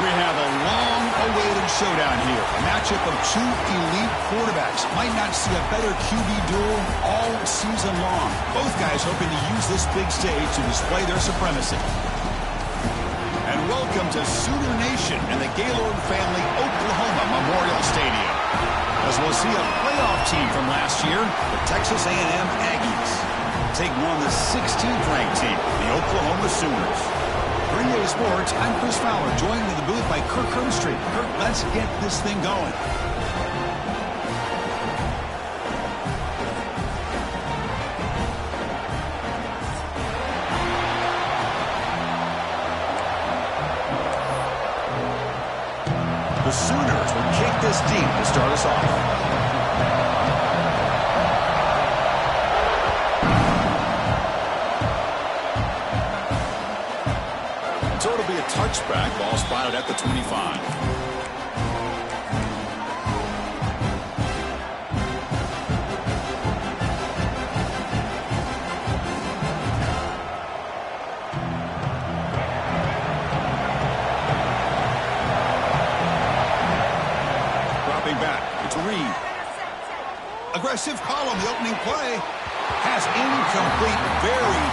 We have a long-awaited showdown here. A matchup of two elite quarterbacks. Might not see a better QB duel all season long. Both guys hoping to use this big stage to display their supremacy. And welcome to Sooner Nation and the Gaylord Family Oklahoma Memorial Stadium, as we'll see a playoff team from last year, the Texas A&M Aggies, take on the 16th ranked team, the Oklahoma Sooners. For EA Sports, I'm Chris Fowler, joined in the booth by Kirk Hermstreet. Kirk, let's get this thing going. The Sooners will kick this deep to start us off. So it'll be a touchback, ball spotted at the 25. Dropping back, it's Reed. Aggressive call on the opening play. Pass incomplete, very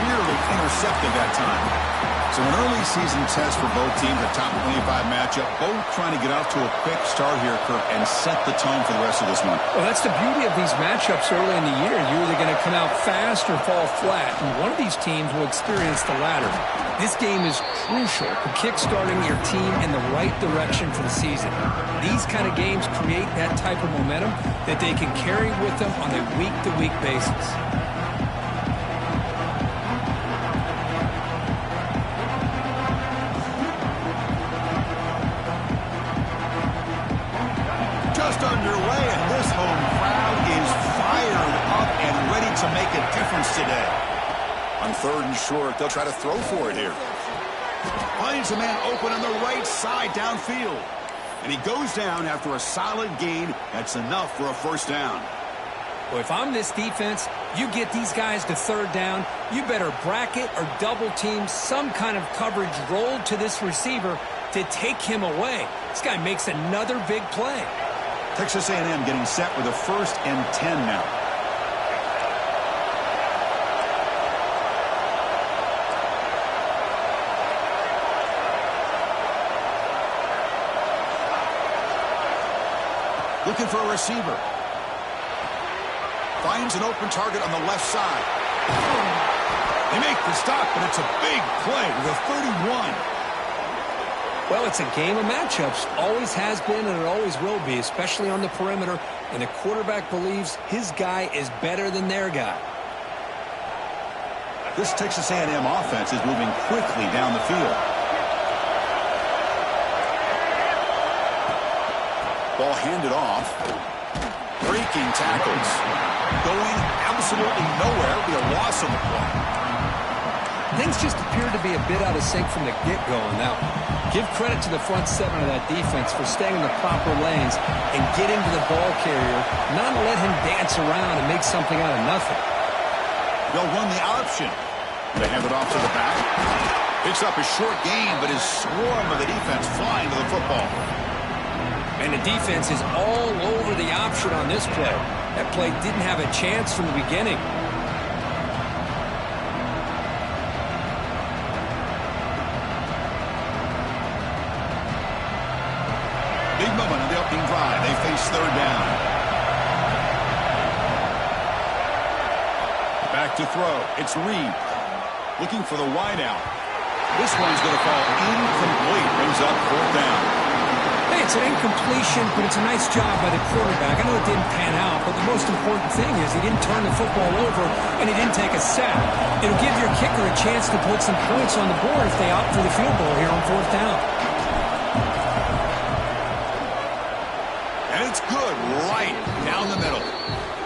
nearly intercepted that time. So an early season test for both teams, a top 25 matchup, both trying to get off to a quick start here, Kirk, and set the tone for the rest of this one. Well, that's the beauty of these matchups early in the year. You're either going to come out fast or fall flat, and one of these teams will experience the latter. This game is crucial for kick-starting your team in the right direction for the season. These kind of games create that type of momentum that they can carry with them on a week-to-week basis. Underway, and this home crowd is fired up and ready to make a difference today. On 3rd and short, they'll try to throw for it here. Finds a man open on the right side downfield. And he goes down after a solid gain. That's enough for a first down. Well, if I'm this defense, you get these guys to 3rd down, you better bracket or double team some kind of coverage rolled to this receiver to take him away. This guy makes another big play. Texas A&M getting set with a 1st and 10 now. Looking for a receiver. Finds an open target on the left side. They make the stop, but it's a big play with a 31. Well, it's a game of matchups. Always has been and it always will be, especially on the perimeter. And the quarterback believes his guy is better than their guy. This Texas A&M offense is moving quickly down the field. Ball handed off. Breaking tackles. Going absolutely nowhere. It'll be a loss on the play. Things just appear to be a bit out of sync from the get-go. Now, give credit to the front 7 of that defense for staying in the proper lanes and getting to the ball carrier, not let him dance around and make something out of nothing. They'll run the option. They hand it off to the back. Picks up a short gain, but his swarm of the defense flying to the football. And the defense is all over the option on this play. That play didn't have a chance from the beginning. Big moment on the opening drive. They face 3rd down. Back to throw. It's Reed. Looking for the wideout. This one's going to fall incomplete. Brings up 4th down. Hey, it's an incompletion, but it's a nice job by the quarterback. I know it didn't pan out, but the most important thing is he didn't turn the football over and he didn't take a sack. It'll give your kicker a chance to put some points on the board if they opt for the field goal here on 4th down. And it's good right down the middle.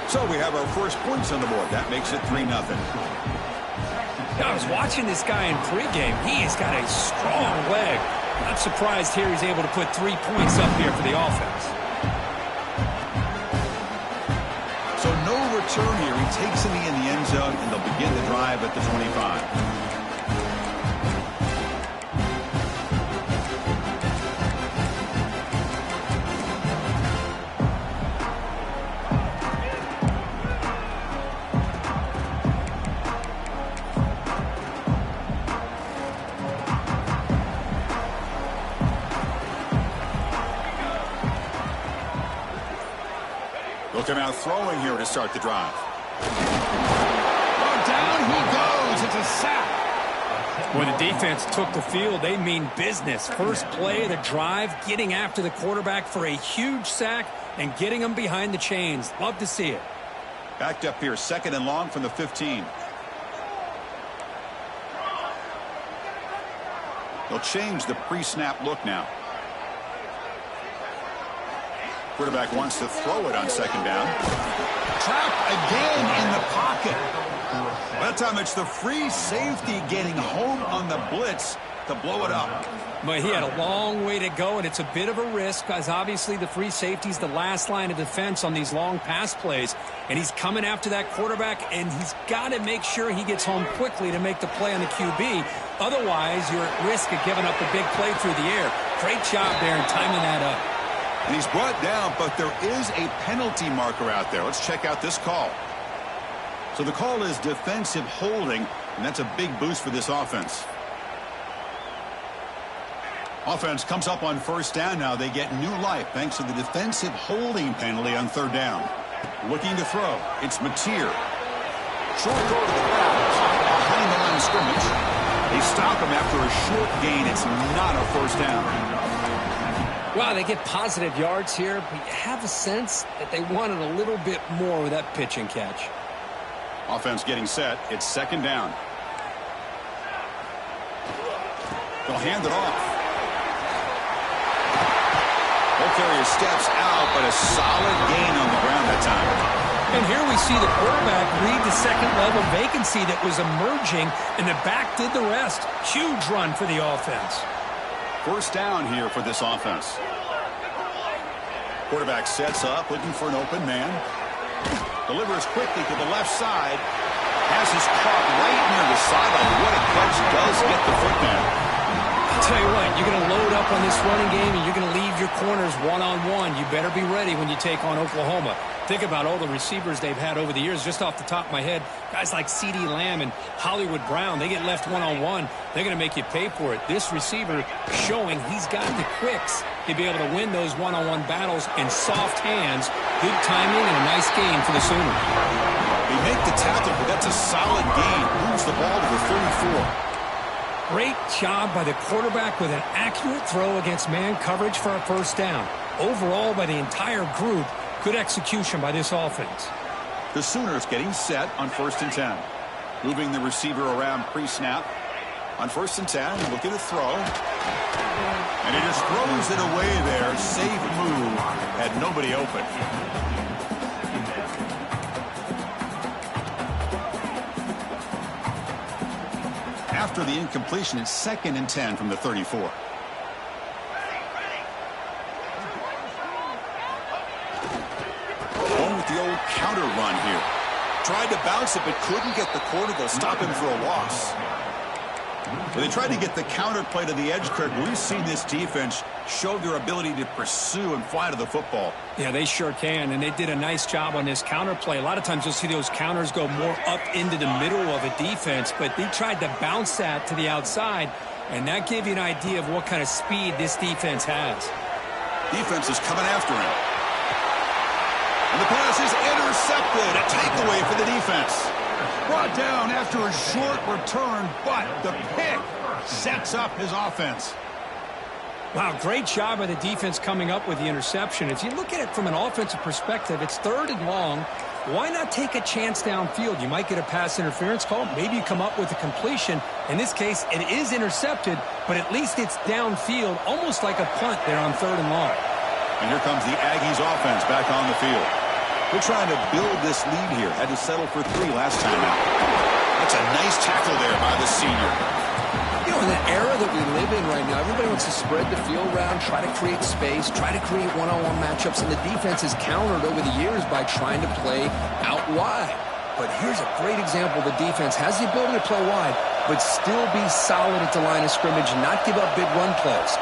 So we have our first points on the board. That makes it 3-0. I was watching this guy in pregame. He has got a strong leg. Not surprised here he's able to put 3 points up here for the offense. So no return here. He takes it in the end zone, and they'll begin the drive at the 25. come out throwing here to start the drive. Oh, down he goes. It's a sack. When the defense took the field, they mean business. First play of the drive, getting after the quarterback for a huge sack and getting him behind the chains. Love to see it. Backed up here, 2nd and long from the 15. They'll change the pre-snap look now. Quarterback wants to throw it on 2nd down. Trapped again in the pocket. By the time it's the free safety getting home on the blitz to blow it up. But he had a long way to go, and it's a bit of a risk because obviously the free safety's the last line of defense on these long pass plays, and he's coming after that quarterback, and he's got to make sure he gets home quickly to make the play on the QB. Otherwise, you're at risk of giving up a big play through the air. Great job there in timing that up. And he's brought down, but there is a penalty marker out there. Let's check out this call. So the call is defensive holding, and that's a big boost for this offense. Offense comes up on 1st down now. They get new life thanks to the defensive holding penalty on 3rd down. Looking to throw. It's Mateer. Short throw to the back, caught behind the line of scrimmage. They stop him after a short gain. It's not a 1st down. Wow, they get positive yards here, but you have a sense that they wanted a little bit more with that pitch and catch. Offense getting set. It's 2nd down. They'll hand it off. Carrier steps out, but a solid gain on the ground that time. And here we see the quarterback read the 2nd level vacancy that was emerging, and the back did the rest. Huge run for the offense. 1st down here for this offense. Quarterback sets up, looking for an open man. Delivers quickly to the left side. Pass is caught right near the sideline. What a catch. Does get the foot down. I'll tell you what, you're going to load up on this running game, and you're going to leave your corners one-on-one. You better be ready when you take on Oklahoma. Think about all the receivers they've had over the years. Just off the top of my head, guys like CeeDee Lamb and Hollywood Brown, they get left one-on-one. They're going to make you pay for it. This receiver showing he's got the quicks to be able to win those one-on-one battles in soft hands. Good timing and a nice gain for the Sooners. They make the tackle, but that's a solid gain. Moves the ball to the 34. Great job by the quarterback with an accurate throw against man coverage for a 1st down. Overall, by the entire group, good execution by this offense. The Sooners getting set on 1st and 10. Moving the receiver around pre-snap. On 1st and 10, looking to throw. And he just throws it away there. Safe move. Had nobody open. After the incompletion, it's 2nd and 10 from the 34. Going with the old counter run here. Tried to bounce it, but couldn't get the quarter. They'll stop him for a loss. Well, they tried to get the counter play to the edge, Craig. We've seen this defense show their ability to pursue and fly to the football. Yeah, they sure can, and they did a nice job on this counter play. A lot of times you'll see those counters go more up into the middle of a defense, but they tried to bounce that to the outside, and that gave you an idea of what kind of speed this defense has. Defense is coming after him. And the pass is intercepted. A takeaway for the defense. Brought down after a short return, but the pick sets up his offense. Wow, great job by the defense coming up with the interception. If you look at it from an offensive perspective, it's 3rd and long. Why not take a chance downfield? You might get a pass interference call. Maybe you come up with a completion. In this case, it is intercepted, but at least it's downfield, almost like a punt there on 3rd and long. And here comes the Aggies offense back on the field. They're trying to build this lead here. Had to settle for 3 last time out. That's a nice tackle there by the senior. You know, in the era that we live in right now, everybody wants to spread the field around, try to create space, try to create one-on-one matchups, and the defense has countered over the years by trying to play out wide. But here's a great example. The defense has the ability to play wide, but still be solid at the line of scrimmage and not give up big run plays.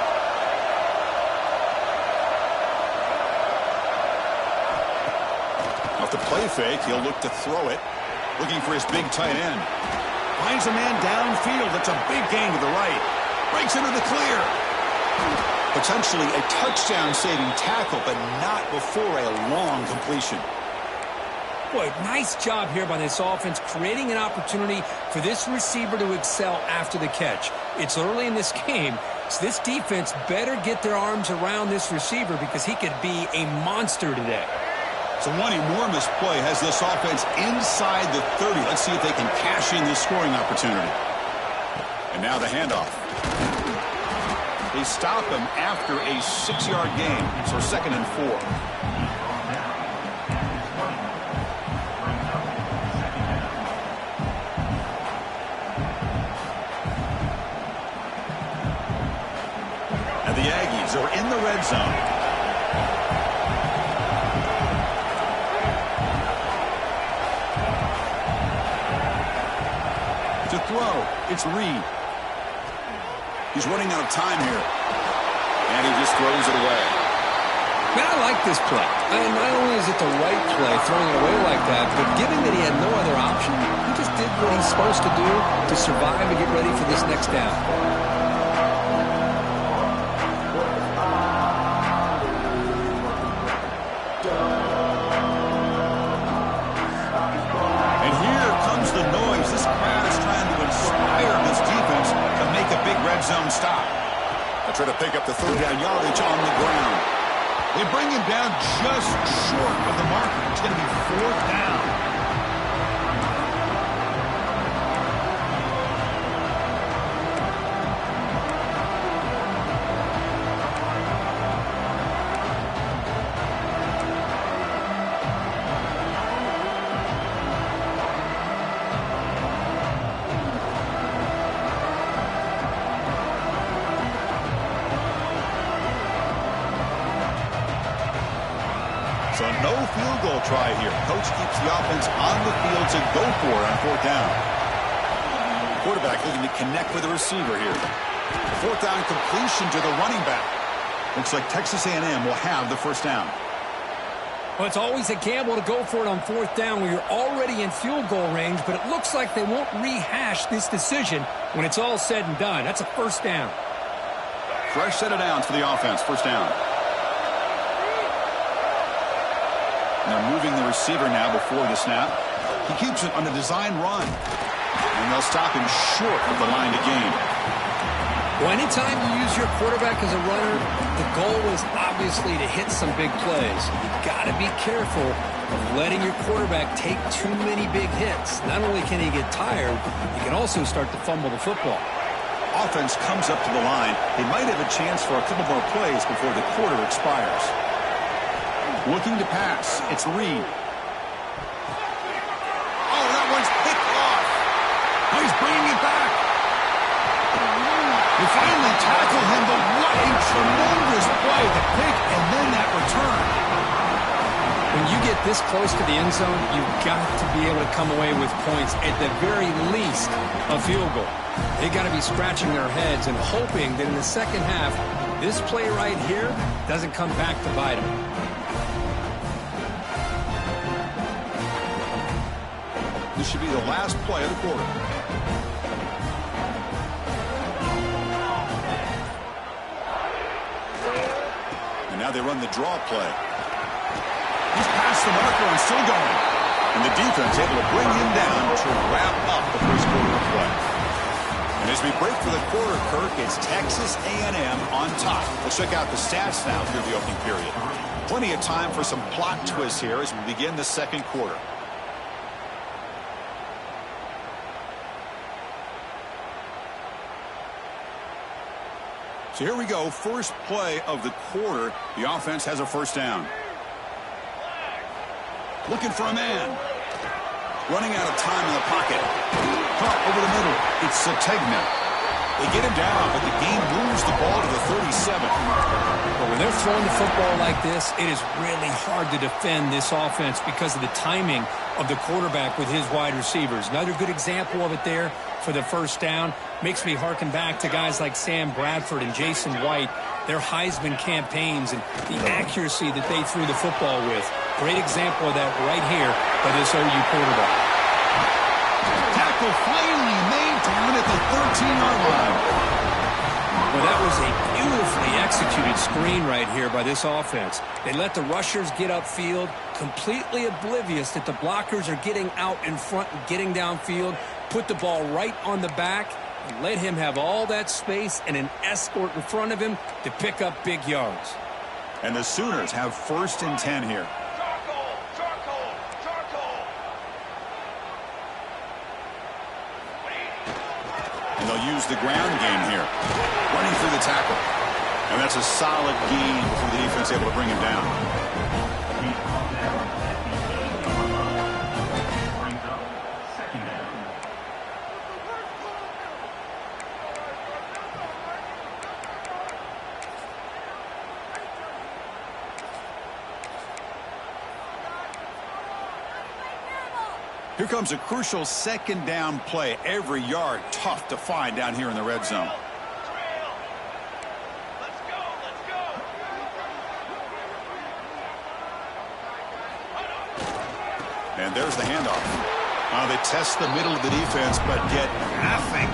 Off the play fake, he'll look to throw it. Looking for his big tight end. Finds a man downfield. That's a big gain to the right. Breaks into the clear. Potentially a touchdown-saving tackle, but not before a long completion. Boy, nice job here by this offense, creating an opportunity for this receiver to excel after the catch. It's early in this game, so this defense better get their arms around this receiver because he could be a monster today. So one enormous play has this offense inside the 30. Let's see if they can cash in this scoring opportunity. And now the handoff. They stop him after a 6-yard gain, so 2nd and 4. And the Aggies are in the red zone. To throw, it's Reed. He's running out of time here. And he just throws it away. Man, I like this play. Not only is it the right play, throwing it away like that, but given that he had no other option, he just did what he's supposed to do to survive and get ready for this next down. And here comes the noise. This crowd is trying to inspire this defense to make a big red zone stop. I try to pick up the 3rd down yardage on the ground. They bring him down just short of the marker. It's going to be 4th down. So no field goal try here. Coach keeps the offense on the field to go for it on 4th down. Quarterback looking to connect with the receiver here. 4th down completion to the running back. Looks like Texas A&M will have the 1st down. Well, it's always a gamble to go for it on 4th down when you're already in field goal range, but it looks like they won't rehash this decision when it's all said and done. That's a 1st down. Fresh set of downs for the offense. 1st down. And they're moving the receiver now before the snap. He keeps it on a design run. And they'll stop him short of the line to gain. Well, anytime you use your quarterback as a runner, the goal is obviously to hit some big plays. You've got to be careful of letting your quarterback take too many big hits. Not only can he get tired, he can also start to fumble the football. Offense comes up to the line. They might have a chance for a couple more plays before the quarter expires. Looking to pass. It's Reed. Oh, that one's picked off. Oh, he's bringing it back. They finally tackle him, but what a tremendous play. The pick and then that return. When you get this close to the end zone, you've got to be able to come away with points, at the very least, a field goal. They got to be scratching their heads and hoping that in the second half, this play right here doesn't come back to bite them. This should be the last play of the quarter. And now they run the draw play. He's past the marker and still going. And the defense able to bring him down to wrap up the first quarter of play. And as we break for the quarter, Kirk, it's Texas A&M on top. Let's check out the stats now through the opening period. Plenty of time for some plot twists here as we begin the second quarter. So here we go, first play of the quarter. The offense has a 1st down. Looking for a man. Running out of time in the pocket. Caught over the middle. It's Sategna. They get him down, but the game moves the ball to the 37. But when they're throwing the football like this, it is really hard to defend this offense because of the timing of the quarterback with his wide receivers. Another good example of it there for the 1st down. Makes me harken back to guys like Sam Bradford and Jason White, their Heisman campaigns and the accuracy that they threw the football with. Great example of that right here by this OU quarterback. Tackle finally made down at the 13-yard line. Well, that was a beautifully executed screen right here by this offense. They let the rushers get upfield, completely oblivious that the blockers are getting out in front and getting downfield, put the ball right on the back, and let him have all that space and an escort in front of him to pick up big yards. And the Sooners have 1st and 10 here. And they'll use the ground game here. Running through the tackle. And that's a solid gain before the defense able to bring him down. Here comes a crucial 2nd down play. Every yard tough to find down here in the red zone. And there's the handoff. They test the middle of the defense, but get nothing.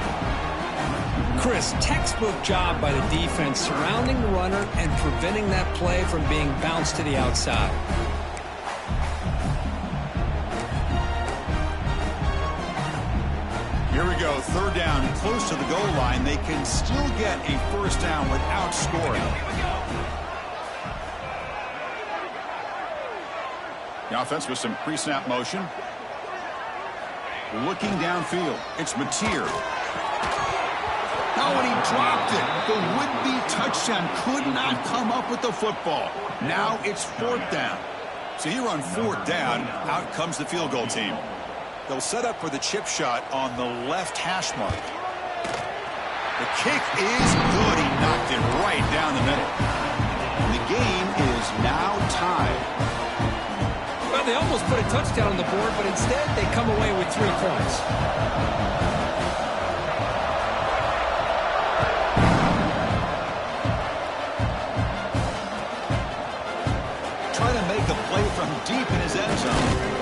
Chris, textbook job by the defense surrounding the runner and preventing that play from being bounced to the outside. Here we go, 3rd down, close to the goal line. They can still get a 1st down without scoring. The offense with some pre-snap motion. Looking downfield, it's Mateer. Oh, and he dropped it. The would-be touchdown could not come up with the football. Now it's 4th down. So here on 4th down, out comes the field goal team. They'll set up for the chip shot on the left hash mark. The kick is good. He knocked it right down the middle. And the game is now tied. Well, they almost put a touchdown on the board, but instead they come away with 3 points. Trying to make a play from deep in his end zone.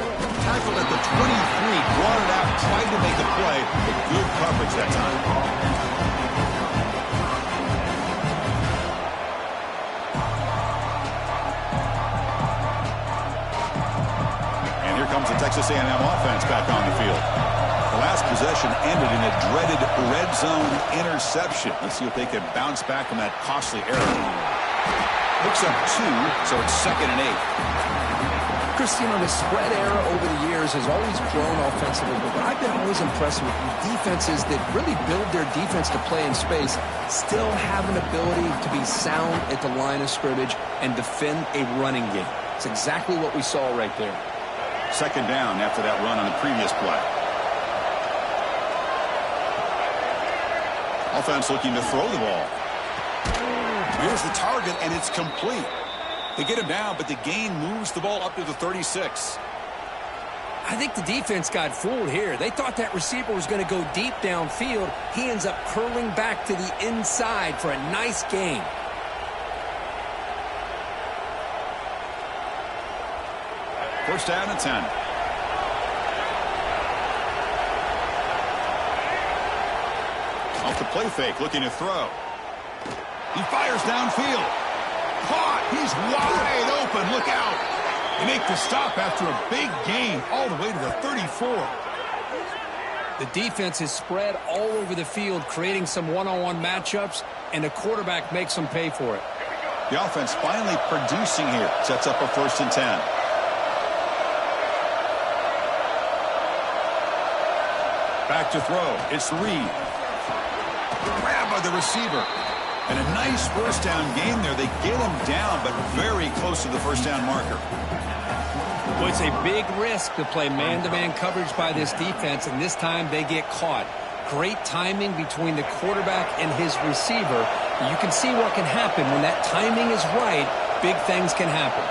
Tackled at the 23, brought it out, tried to make a play, but good coverage that time. And here comes the Texas A&M offense back on the field. The last possession ended in a dreaded red zone interception. Let's see if they can bounce back from that costly error. Picks up 2, so it's 2nd and 8. Christine, the spread era over the years has always grown offensively, but what I've been always impressed with defenses that really build their defense to play in space still have an ability to be sound at the line of scrimmage and defend a running game. It's exactly what we saw right there. 2nd down after that run on the previous play. Offense looking to throw the ball. Here's the target, and it's complete. They get him down, but the gain moves the ball up to the 36. I think the defense got fooled here. They thought that receiver was going to go deep downfield. He ends up curling back to the inside for a nice gain. First down and 10. Off the play fake, looking to throw. He fires downfield. Caught. He's wide open. Look out. They make the stop after a big gain all the way to the 34. The defense is spread all over the field, creating some one-on-one matchups, and the quarterback makes them pay for it. The offense finally producing here. Sets up a 1st and 10. Back to throw. It's Reed. Grab by the receiver. And a nice 1st down gain there. They get him down, but very close to the 1st down marker. Well, it's a big risk to play man-to-man coverage by this defense, and this time they get caught. Great timing between the quarterback and his receiver. You can see what can happen when that timing is right. Big things can happen.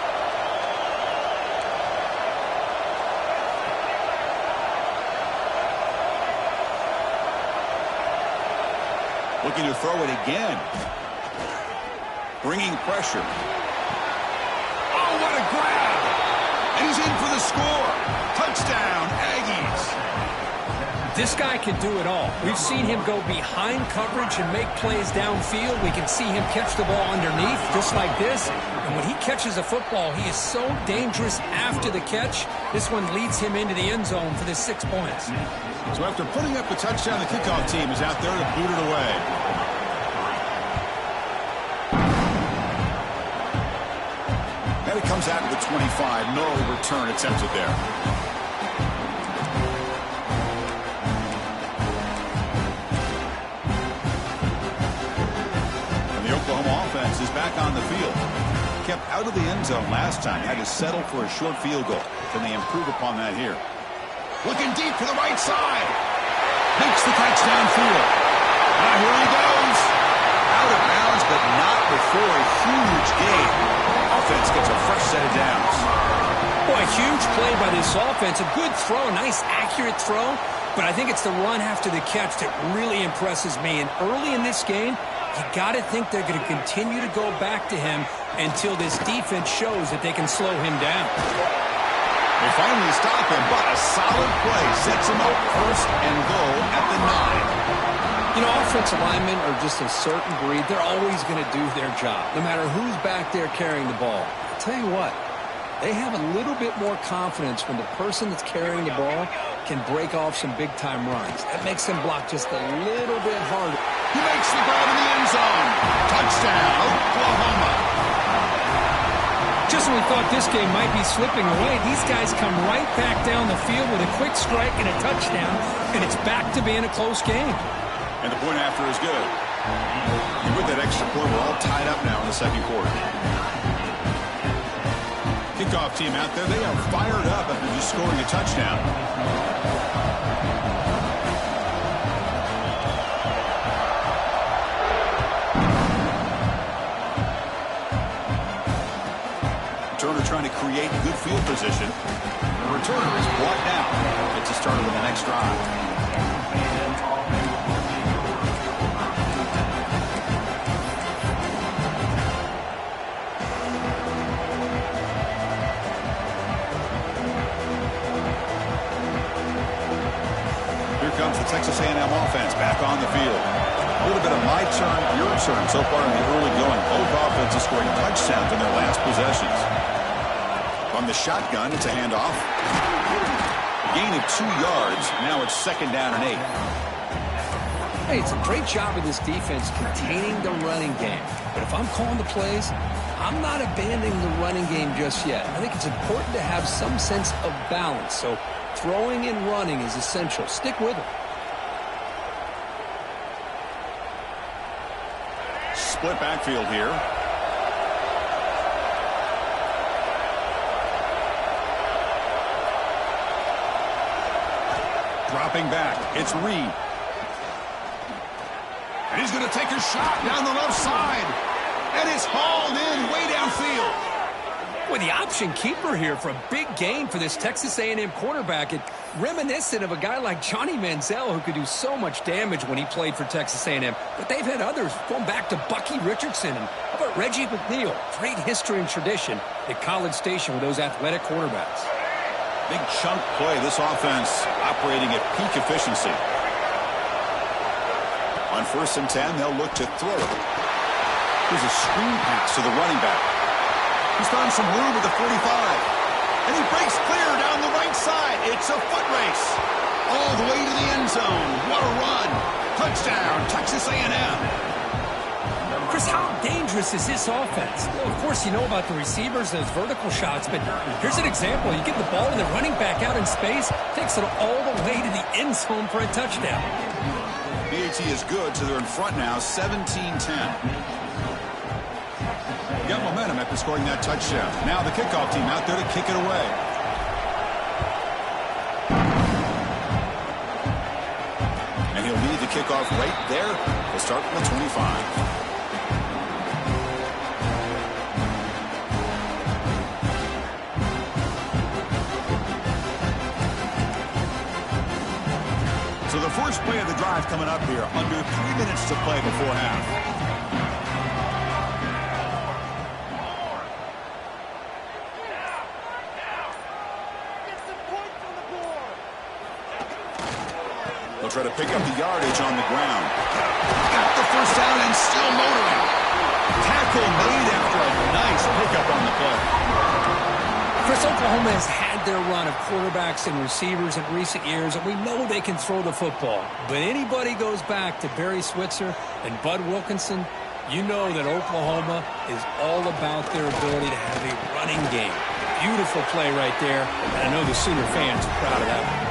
Looking to throw it again. Bringing pressure. Oh, what a grab! And he's in for the score. Touchdown, Aggies. This guy can do it all. We've seen him go behind coverage and make plays downfield. We can see him catch the ball underneath, just like this. And when he catches a football, he is so dangerous after the catch. This one leads him into the end zone for the 6 points. So after putting up the touchdown, the kickoff team is out there to boot it away. And it comes out to the 25. No return attempted there. Offense is back on the field. Kept out of the end zone last time. Had to settle for a short field goal. Can they improve upon that here? Looking deep to the right side. Makes the catch downfield. Here he goes. Out of bounds, but not before a huge gain. Offense gets a fresh set of downs. Boy, huge play by this offense. A good throw, nice accurate throw. But I think it's the run after the catch that really impresses me. And early in this game, you got to think they're going to continue to go back to him until this defense shows that they can slow him down. They finally stop him, but a solid play sets him up first and goal at the 9. You know, offensive linemen are just a certain breed. They're always going to do their job, no matter who's back there carrying the ball. I'll tell you what, they have a little bit more confidence when the person that's carrying the ball can break off some big-time runs. That makes them block just a little bit harder. He makes the grab in the end zone. Touchdown, Oklahoma. Just when we thought this game might be slipping away, these guys come right back down the field with a quick strike and a touchdown, and it's back to being a close game. And the point after is good. And with that extra point, we're all tied up now in the second quarter. Kickoff team out there, they are fired up after just scoring a touchdown. Returner trying to create good field position. The returner is brought down. Gets us started with the next drive. Here comes the Texas A&M offense back on the field. A little bit of my turn, your turn so far in the early going. Both offenses scoring touchdowns in their last possessions. From the shotgun, it's a handoff. Gain of 2 yards. Now it's 2nd down and 8. Hey, it's a great job of this defense containing the running game. But if I'm calling the plays, I'm not abandoning the running game just yet. I think it's important to have some sense of balance. So throwing and running is essential. Stick with it. Split backfield here. Dropping back, it's Reed. And he's going to take a shot down the left side. And it's hauled in way downfield. With the option keeper here for a big gain for this Texas A&M quarterback. It reminiscent of a guy like Johnny Manziel who could do so much damage when he played for Texas A&M. But they've had others going back to Bucky Richardson. And how about Reggie McNeil? Great history and tradition at College Station with those athletic quarterbacks. Big chunk play. This offense operating at peak efficiency. On 1st and 10, they'll look to throw it. Here's a screen pass to the running back. He's found some room at the 45. And he breaks clear down the right side. It's a foot race. All the way to the end zone. What a run. Touchdown, Texas A&M. Chris, how dangerous is this offense? Well, of course, you know about the receivers, those vertical shots, but here's an example. You get the ball and the running back out in space, takes it all the way to the end zone for a touchdown. BAT is good, so they're in front now, 17-10. Got momentum after scoring that touchdown. Now the kickoff team out there to kick it away. And he'll lead the kickoff right there. He'll start from the 25. So the first play of the drive coming up here. Under 3 minutes to play before half. They'll try to pick up the yardage on the ground. Got the first down and still motoring. Tackle made after a nice pickup on the play. Chris, Oklahoma has had their run of quarterbacks and receivers in recent years, and we know they can throw the football. But anybody goes back to Barry Switzer and Bud Wilkinson, you know that Oklahoma is all about their ability to have a running game. Beautiful play right there, and I know the Sooner fans are proud of that one.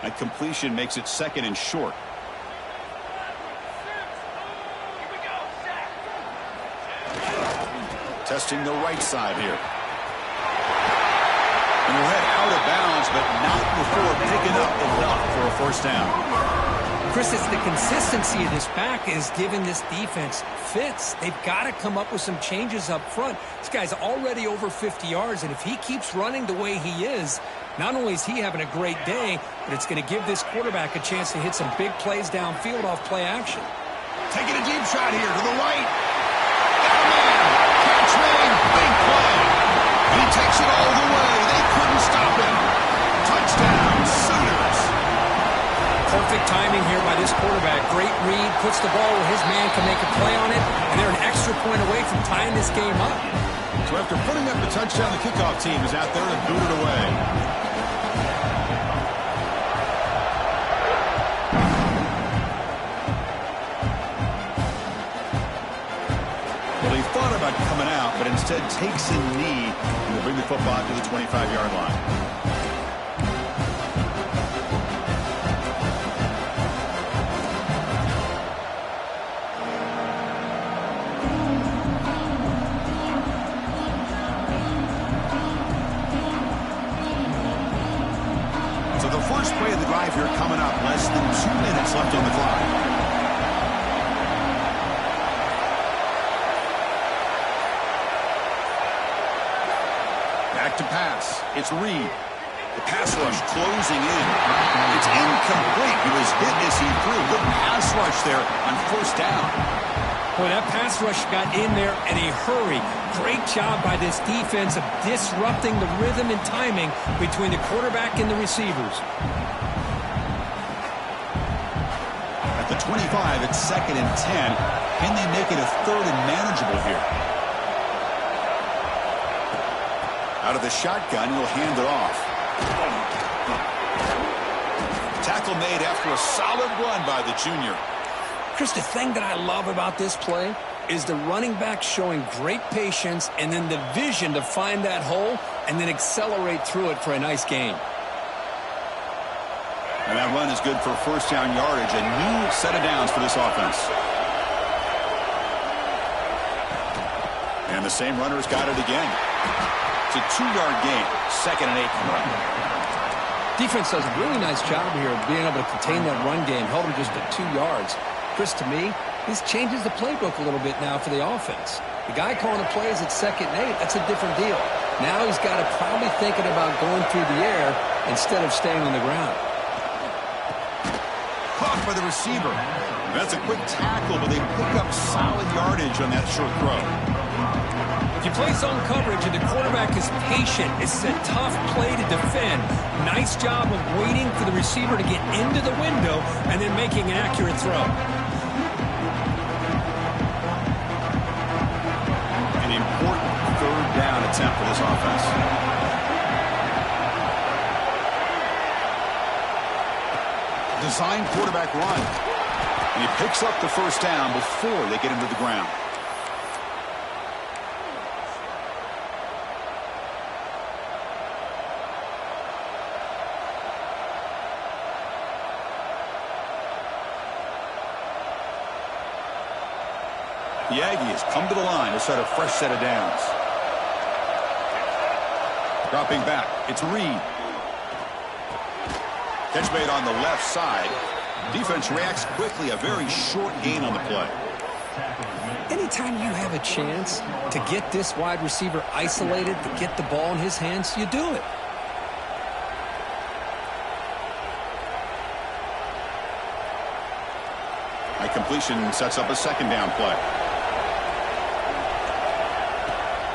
That completion makes it 2nd and short. Testing the right side here. And we'll head out of bounds, but not before picking up enough for a first down. Chris, it's the consistency of this back is giving this defense fits. They've got to come up with some changes up front. This guy's already over 50 yards, and if he keeps running the way he is, not only is he having a great day, but it's going to give this quarterback a chance to hit some big plays downfield off play action. Taking a deep shot here to the right. Got a man. Catch made. Big play. He takes it all the way. They couldn't stop him. Touchdown, Sooners. Perfect timing here by this quarterback. Great read. Puts the ball where his man can make a play on it, and they're an extra point away from tying this game up. So after putting up the touchdown, the kickoff team is out there to boot it away. Well, he thought about coming out, but instead takes a knee and will bring the football to the 25-yard line. First play of the drive here coming up. Less than 2 minutes left on the clock. Back to pass. It's Reed. The pass rush closing in. It's incomplete. He was hit as he threw. Good pass rush there on first down. Boy, that pass rush got in there in a hurry. Great job by this defense of disrupting the rhythm and timing between the quarterback and the receivers. At the 25, it's 2nd and 10. Can they make it a 3rd and manageable here? Out of the shotgun, he'll hand it off. Tackle made after a solid run by the junior. Chris, the thing that I love about this play is the running back showing great patience and then the vision to find that hole and then accelerate through it for a nice gain. And that run is good for first down yardage. A new set of downs for this offense. And the same runner's got it again. It's a 2-yard gain. 2nd and 8 coming up. Defense does a really nice job here of being able to contain that run game. Held him just at 2 yards. Chris, to me, this changes the playbook a little bit now for the offense. The guy calling the plays at 2nd and 8, that's a different deal. Now he's got to probably thinking about going through the air instead of staying on the ground. Caught by the receiver. That's a quick tackle, but they pick up solid yardage on that short throw. If you play zone coverage and the quarterback is patient, it's a tough play to defend. Nice job of waiting for the receiver to get into the window and then making an accurate throw. An important 3rd down attempt for this offense. Design quarterback run. And he picks up the first down before they get him to the ground. The Aggies come to the line to set a fresh set of downs. Dropping back, it's Reed. Catch made on the left side. Defense reacts quickly, a very short gain on the play. Anytime you have a chance to get this wide receiver isolated, to get the ball in his hands, you do it. A completion sets up a second down play.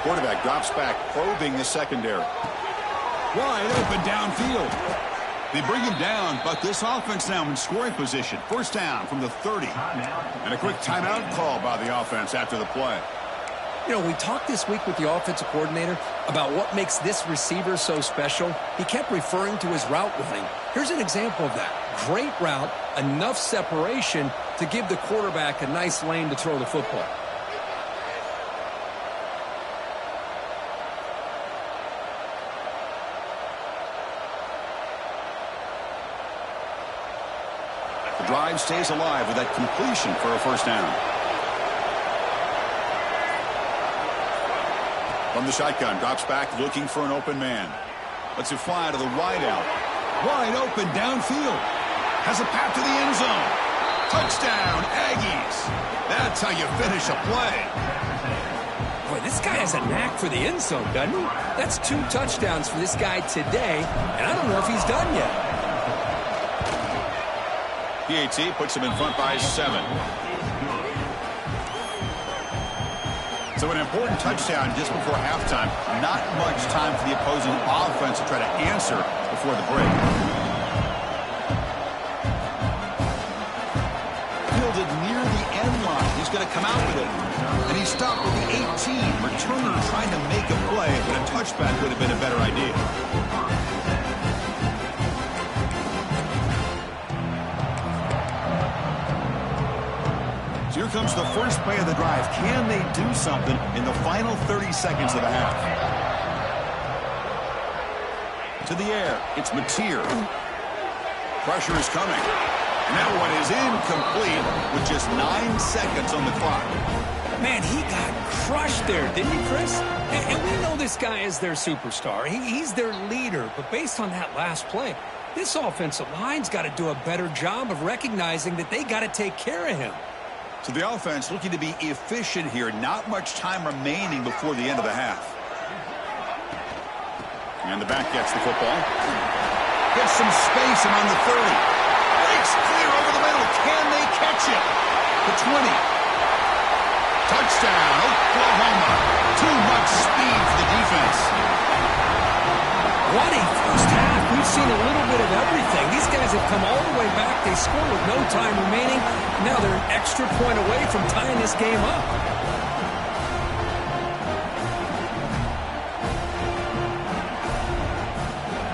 Quarterback drops back, probing the secondary. Wide open downfield. They bring him down, but this offense now in scoring position. First down from the 30. And a quick timeout call by the offense after the play. You know, we talked this week with the offensive coordinator about what makes this receiver so special. He kept referring to his route running. Here's an example of that. Great route, enough separation to give the quarterback a nice lane to throw the football. The drive stays alive with that completion for a first down. From the shotgun, drops back looking for an open man. Lets it fly to the wide out. Wide open downfield. Has a path to the end zone. Touchdown, Aggies. That's how you finish a play. Boy, this guy has a knack for the end zone, doesn't he? That's 2 touchdowns for this guy today, and I don't know if he's done yet. PAT puts him in front by 7. So an important touchdown just before halftime. Not much time for the opposing offense to try to answer before the break. Fielded near the end line. He's going to come out with it. And he stopped with the 18. Returner trying to make a play, but a touchback would have been a better idea. Here comes the first play of the drive. Can they do something in the final 30 seconds of the half? To the air. It's Mateer. Pressure is coming. And that one is incomplete with just 9 seconds on the clock. Man, he got crushed there, didn't he, Chris? And we know this guy is their superstar. He's their leader. But based on that last play, this offensive line's got to do a better job of recognizing that they got to take care of him. So the offense looking to be efficient here. Not much time remaining before the end of the half. And the back gets the football. Gets some space around the 30. Breaks clear over the middle. Can they catch it? The 20. Touchdown, Oklahoma. Too much speed for the defense. What a first half. We've seen a little bit of everything. These guys have come all the way back. They scored with no time remaining. Now they're an extra point away from tying this game up.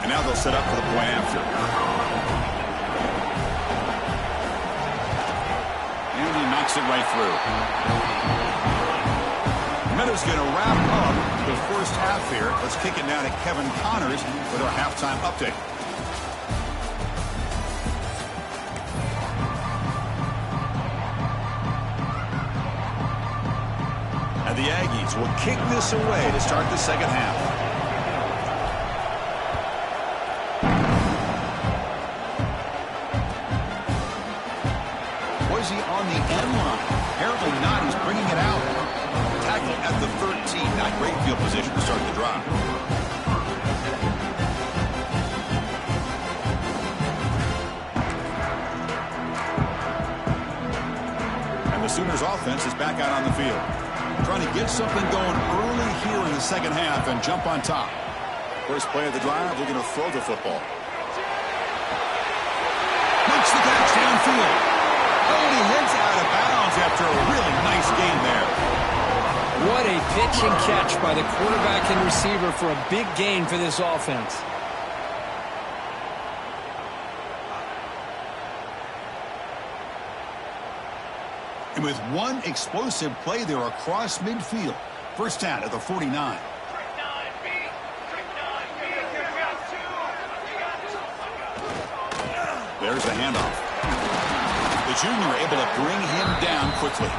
And now they'll set up for the point after. And he knocks it right through. Meadows going to wrap up the first half here. Let's kick it now to Kevin Connors with our halftime update. And the Aggies will kick this away to start the second half. Was he on the end line? Apparently not. He's bringing it out. Tackle at the 13. Not great field position to start the drive. And the Sooners offense is back out on the field. Trying to get something going early here in the second half and jump on top. First play of the drive, they're going to throw the football. Makes the catch downfield. Oh, and he heads out of bounds after a really nice game there. What a pitch and catch by the quarterback and receiver for a big gain for this offense. And with one explosive play there across midfield. First down at the 49. There's the handoff. The junior able to bring him down quickly.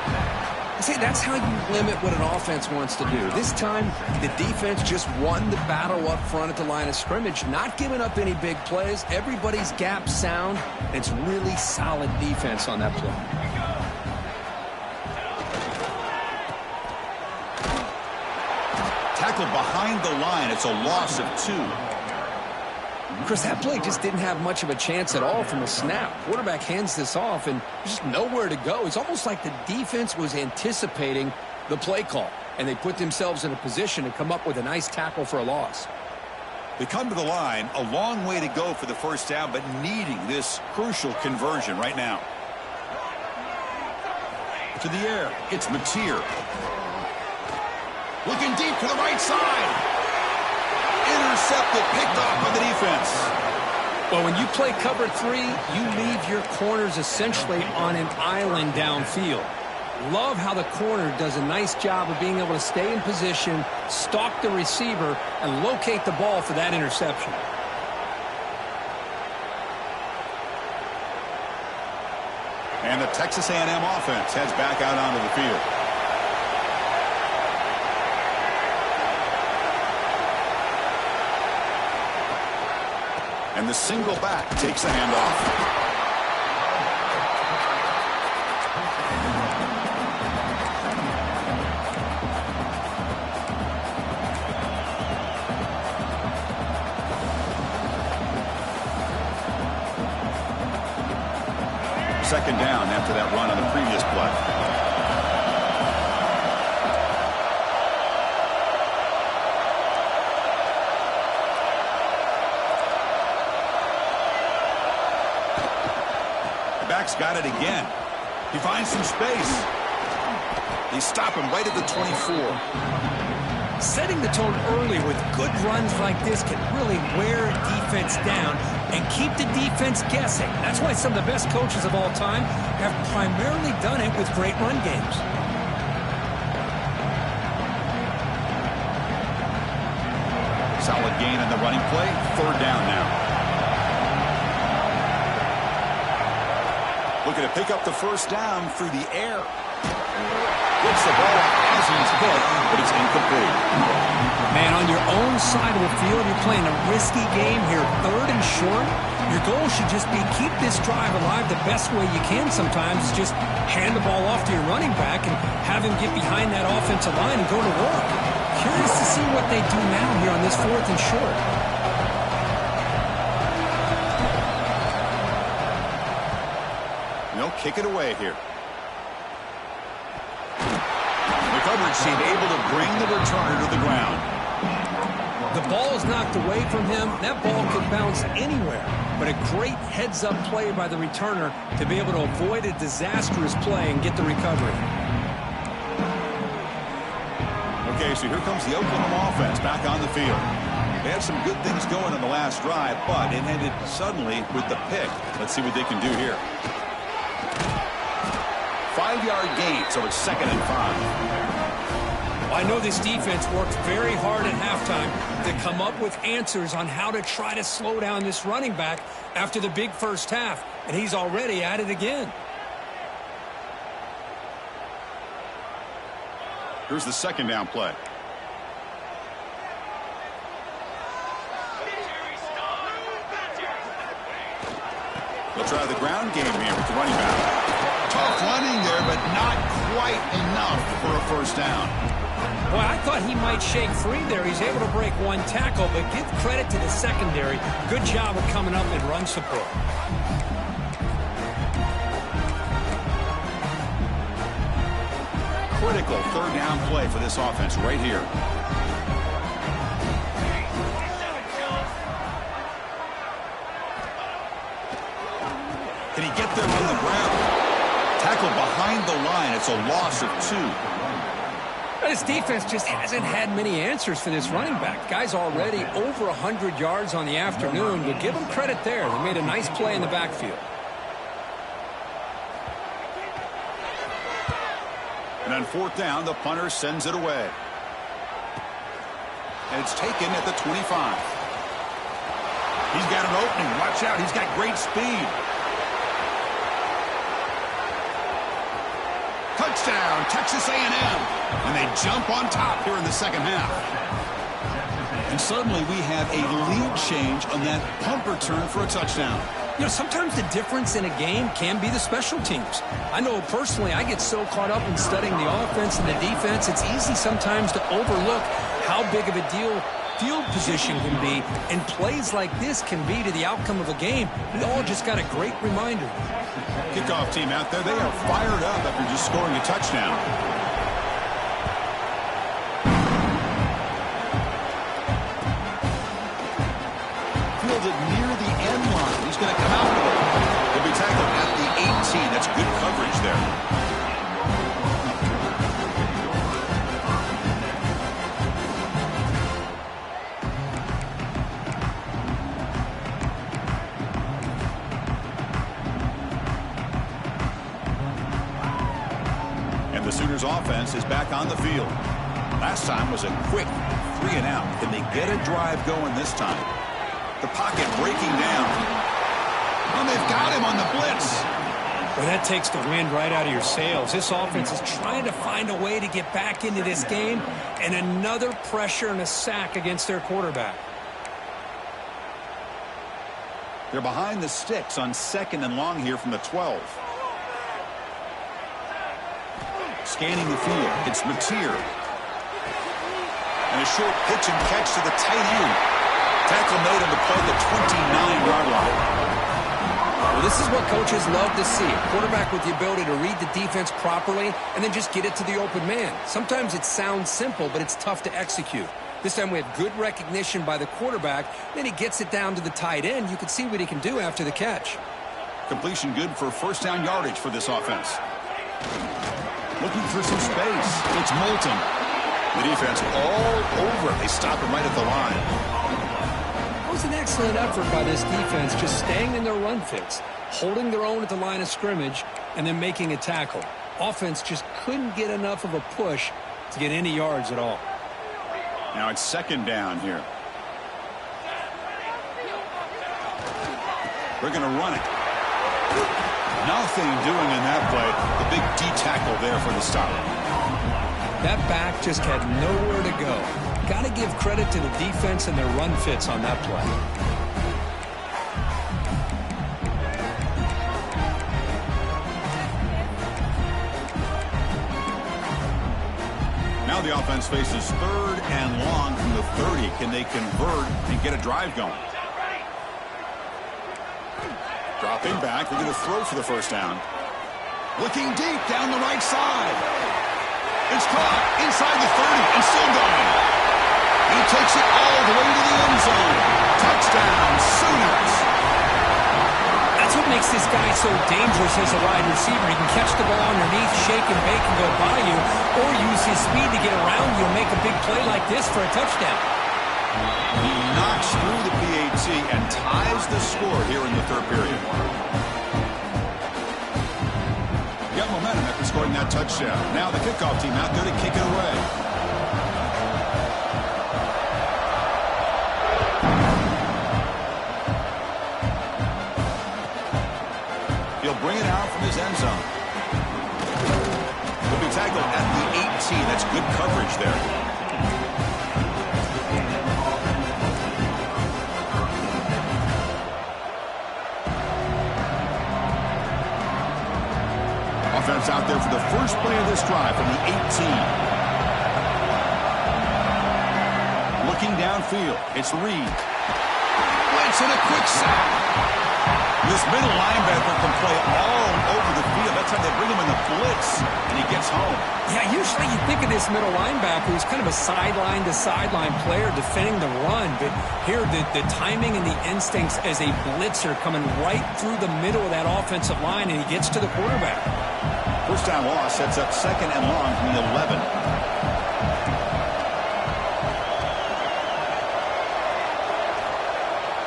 See, that's how you limit what an offense wants to do. This time, the defense just won the battle up front at the line of scrimmage, not giving up any big plays. Everybody's gap sound, and it's really solid defense on that play. Tackle behind the line. It's a loss of 2. Chris, that play just didn't have much of a chance at all from the snap. Quarterback hands this off, and there's just nowhere to go. It's almost like the defense was anticipating the play call, and they put themselves in a position to come up with a nice tackle for a loss. They come to the line, a long way to go for the first down, but needing this crucial conversion right now. To the air, it's Mateer. Looking deep to the right side. Intercepted, picked off by the defense. Well, when you play cover 3, you leave your corners essentially on an island downfield. Love how the corner does a nice job of being able to stay in position, stalk the receiver, and locate the ball for that interception. And the Texas A&M offense heads back out onto the field. And the single back takes the handoff. Second down after that run on the previous play. The back's got it again. He finds some space. They stop him right at the 24. Setting the tone early with good runs like this can really wear a defense down and keep the defense guessing. That's why some of the best coaches of all time have primarily done it with great run games. Solid gain on the running play. Third down now. Looking to pick up the first down through the air. Gets the ball as he's hit, but it's incomplete. Man, on your own side of the field, you're playing a risky game here. Third and short. Your goal should just be keep this drive alive the best way you can sometimes. Just hand the ball off to your running back and have him get behind that offensive line and go to work. Curious to see what they do now here on this fourth and short. No, kick it away here. Coverage team able to bring the returner to the ground. The ball is knocked away from him. That ball could bounce anywhere. But a great heads-up play by the returner to be able to avoid a disastrous play and get the recovery. Okay, so here comes the Oklahoma offense back on the field. They had some good things going on the last drive, but it ended suddenly with the pick. Let's see what they can do here. 5-yard gain, so it's 2nd and 5. I know this defense worked very hard at halftime to come up with answers on how to try to slow down this running back after the big first half, and he's already at it again. Here's the second down play. They'll try the ground game here with the running back. Tough running there, but not quite enough for a first down. Well, I thought he might shake free there. He's able to break one tackle, but give credit to the secondary. Good job of coming up and run support. Critical third down play for this offense right here. Can he get there on the ground? Tackled behind the line. It's a loss of 2. But his defense just hasn't had many answers for this running back. Guy's already over 100 yards on the afternoon, but give him credit there. They made a nice play in the backfield. And on fourth down, the punter sends it away. And it's taken at the 25. He's got an opening. Watch out. He's got great speed. Touchdown, Texas A&M. And they jump on top here in the second half. And suddenly we have a lead change on that punt return for a touchdown. You know, sometimes the difference in a game can be the special teams. I know personally I get so caught up in studying the offense and the defense, it's easy sometimes to overlook how big of a deal field position can be and plays like this can be to the outcome of a game. We all just got a great reminder. Kickoff team out there, they are fired up after just scoring a touchdown. Fielded near the end line. He's going to come out with it. He'll be tackled at the 18. That's good coverage there. And the Sooners offense is back on the field. Last time was a quick 3 and out. Can they get a drive going this time? The pocket breaking down. Oh, they've got him on the blitz. Well, that takes the wind right out of your sails. This offense is trying to find a way to get back into this game, and another pressure and a sack against their quarterback. They're behind the sticks on 2nd and long here from the 12. Scanning the field. It's Mateer. And a short pitch and catch to the tight end. Tackle made on the play at the 29-yard line. Well, this is what coaches love to see. A quarterback with the ability to read the defense properly and then just get it to the open man. Sometimes it sounds simple, but it's tough to execute. This time we have good recognition by the quarterback. Then he gets it down to the tight end. You can see what he can do after the catch. Completion good for first down yardage for this offense. Looking for some space. It's Moulton. The defense all over. They stop him right at the line. It was an excellent effort by this defense, just staying in their run fits, holding their own at the line of scrimmage, and then making a tackle. Offense just couldn't get enough of a push to get any yards at all. Now it's 2nd down here. They're going to run it. Nothing doing in that play. The big D-tackle there for the stop. That back just had nowhere to go. Got to give credit to the defense and their run fits on that play. Now the offense faces 3rd and long from the 30. Can they convert and get a drive going? Dropping back. They're going to throw for the first down. Looking deep down the right side. It's caught inside the 30 and still going. He takes it all the way to the end zone. Touchdown, Sooners. That's what makes this guy so dangerous as a wide receiver. He can catch the ball underneath, shake and bake and go by you, or use his speed to get around you and make a big play like this for a touchdown. He knocks through the PAT and ties the score here in the 3rd period. Got momentum after scoring that touchdown. Now the kickoff team out there to kick it away. He'll bring it out from his end zone. He'll be tackled at the 18. That's good coverage there. Offense out there for the first play of this drive from the 18. Looking downfield, it's Reed. Blitz and a quick sack. This middle linebacker can play all over the field. That's how they bring him in the blitz, and he gets home. Yeah, usually you think of this middle linebacker who's kind of a sideline-to-sideline player defending the run, but here the timing and the instincts as a blitzer coming right through the middle of that offensive line, and he gets to the quarterback. First down loss sets up 2nd and long from the 11.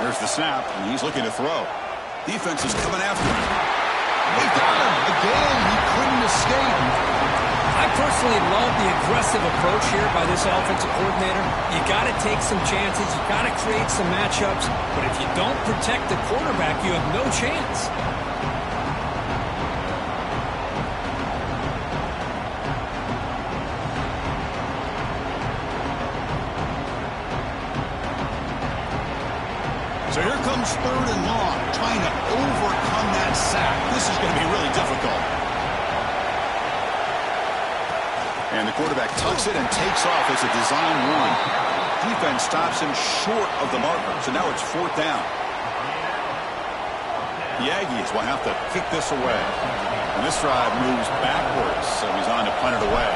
There's the snap, and he's looking to throw. Defense is coming after him. They got him again. He couldn't escape. I personally love the aggressive approach here by this offensive coordinator. You got to take some chances. You got to create some matchups. But if you don't protect the quarterback, you have no chance. So here comes 3rd and long, trying to overcome that sack. This is going to be really difficult. And the quarterback tucks it and takes off as a design run. defense stops him short of the marker, so now it's 4th down. The Aggies will have to kick this away. And this drive moves backwards, so he's on to punt it away.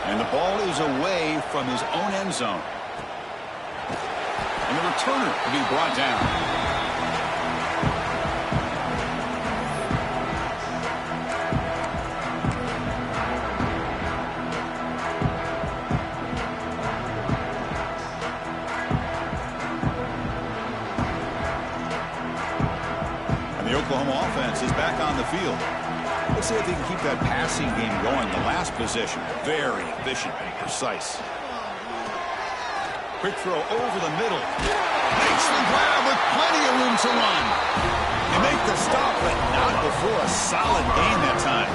And the ball is away from his own end zone. And the returner will be brought down. The Oklahoma offense is back on the field. Let's see if they can keep that passing game going. The last possession, very efficient and precise. Quick throw over the middle. Makes the grab with plenty of room to run. They make the stop, but not before a solid gain that time.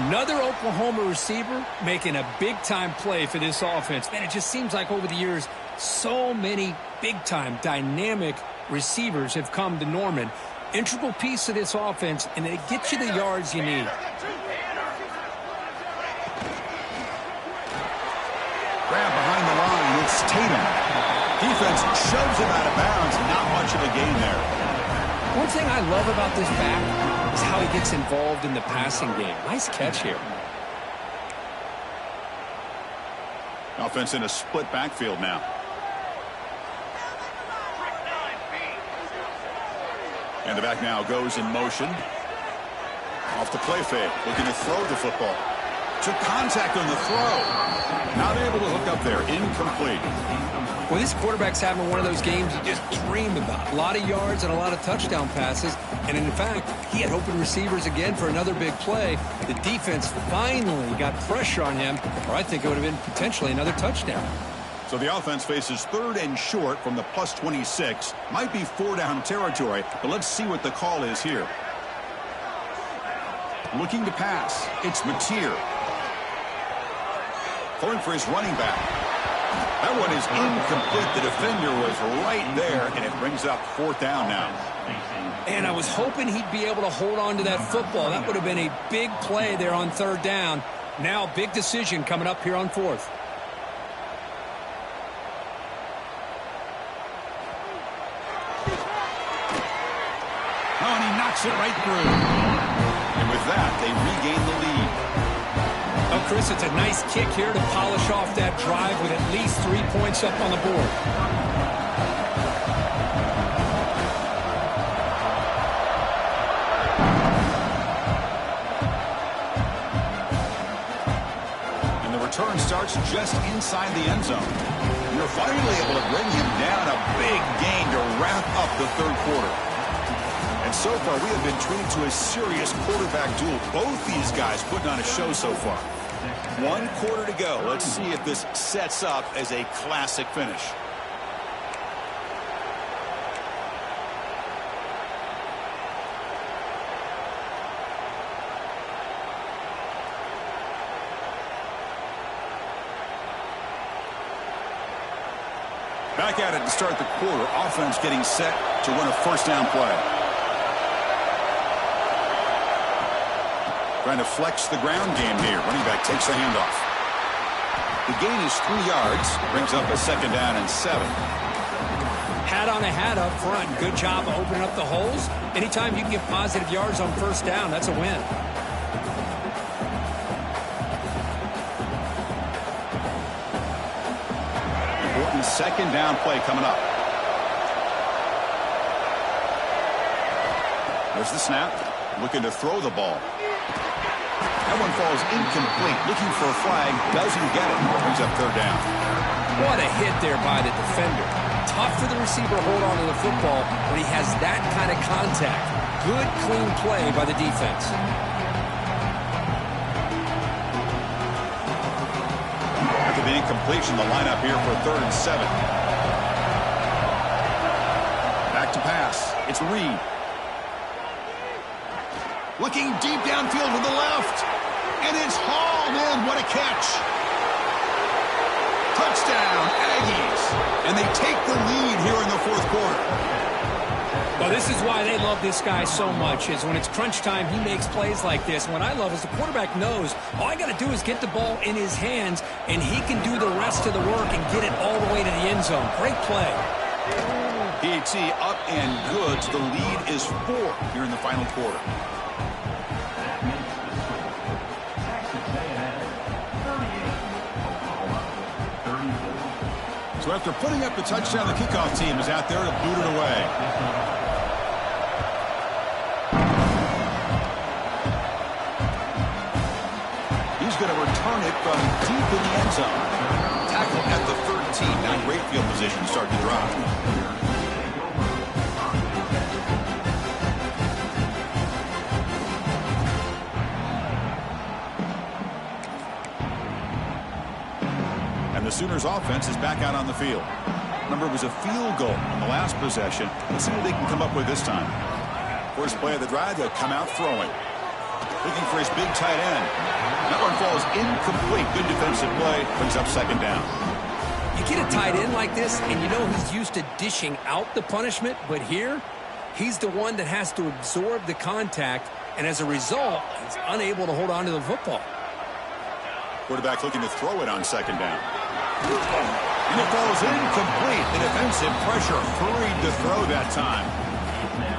Another Oklahoma receiver making a big-time play for this offense. Man, it just seems like over the years, so many big-time, dynamic receivers have come to Norman. Integral piece of this offense, and they get you the yards you need. Grab behind the line. It's Tatum. Defense shoves him out of bounds. Not much of a gain there. One thing I love about this back is how he gets involved in the passing game. Nice catch here. Offense in a split backfield now. And the back now goes in motion. Off the play fake. Looking to throw the football. Took contact on the throw. Not able to hook up there. Incomplete. Well, this quarterback's having one of those games you just dream about. A lot of yards and a lot of touchdown passes. And in fact, he had open receivers again for another big play. The defense finally got pressure on him, or I think it would have been potentially another touchdown. So the offense faces 3rd and short from the plus 26. Might be 4-down territory, but let's see what the call is here. Looking to pass. It's Mateer. Going for his running back. That one is incomplete. The defender was right there, and it brings up 4th down now. And I was hoping he'd be able to hold on to that football. That would have been a big play there on 3rd down. Now, big decision coming up here on 4th. Oh, and he knocks it right through. And with that, they regain the lead. Oh, Chris, it's a nice kick here to polish off that drive with at least 3 points up on the board. And the return starts just inside the end zone. You're finally able to bring him down. A big gain to wrap up the 3rd quarter. And so far, we have been treated to a serious quarterback duel. Both these guys putting on a show so far. 1 quarter to go. Let's see if this sets up as a classic finish. Back at it to start the quarter. Offense getting set to run a 1st down play. Trying to flex the ground game here. Running back takes the handoff. The gain is 3 yards. Brings up a 2nd down and 7. Hat on a hat up front. Good job of opening up the holes. Anytime you can get positive yards on 1st down, that's a win. Important 2nd down play coming up. There's the snap. Looking to throw the ball. That one falls incomplete. Looking for a flag. Doesn't get it. Brings up 3rd down. What a hit there by the defender. Tough for the receiver to hold on to the football when he has that kind of contact. Good, clean play by the defense. After the incompletion, the lineup here for 3rd and 7. Back to pass. It's Reed. Looking deep downfield to the left. And it's hauled in. What a catch. Touchdown, Aggies. And they take the lead here in the 4th quarter. Well, this is why they love this guy so much, is when it's crunch time, he makes plays like this. And what I love is the quarterback knows all I got to do is get the ball in his hands, and he can do the rest of the work and get it all the way to the end zone. Great play. PAT up and good. The lead is 4 here in the final quarter. So after putting up the touchdown, the kickoff team is out there to boot it away. He's going to return it from deep in the end zone. Tackle at the 13. Now great field position to start the drive. The Sooners offense is back out on the field. Remember, it was a field goal on the last possession. Let's see what they can come up with this time. First play of the drive, they'll come out throwing. Looking for his big tight end. That one falls incomplete. Good defensive play. Brings up second down. You get a tight end like this, and you know he's used to dishing out the punishment, but here, he's the one that has to absorb the contact, and as a result, he's unable to hold on to the football. Quarterback looking to throw it on second down. And it falls incomplete. The defensive pressure hurried to throw that time.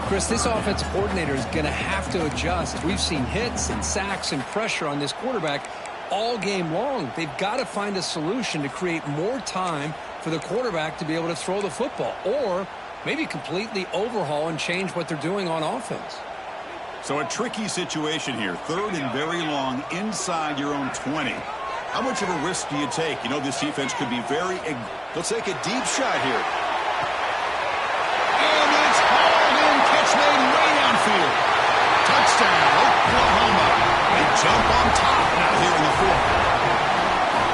Chris, this offensive coordinator is going to have to adjust. We've seen hits and sacks and pressure on this quarterback all game long. They've got to find a solution to create more time for the quarterback to be able to throw the football, or maybe completely overhaul and change what they're doing on offense. So a tricky situation here. Third and very long inside your own 20. How much of a risk do you take? You know this defense could be very... They'll take a deep shot here. And it's hauled in. Catch made way downfield. Touchdown, Oklahoma. They jump on top now here in the fourth.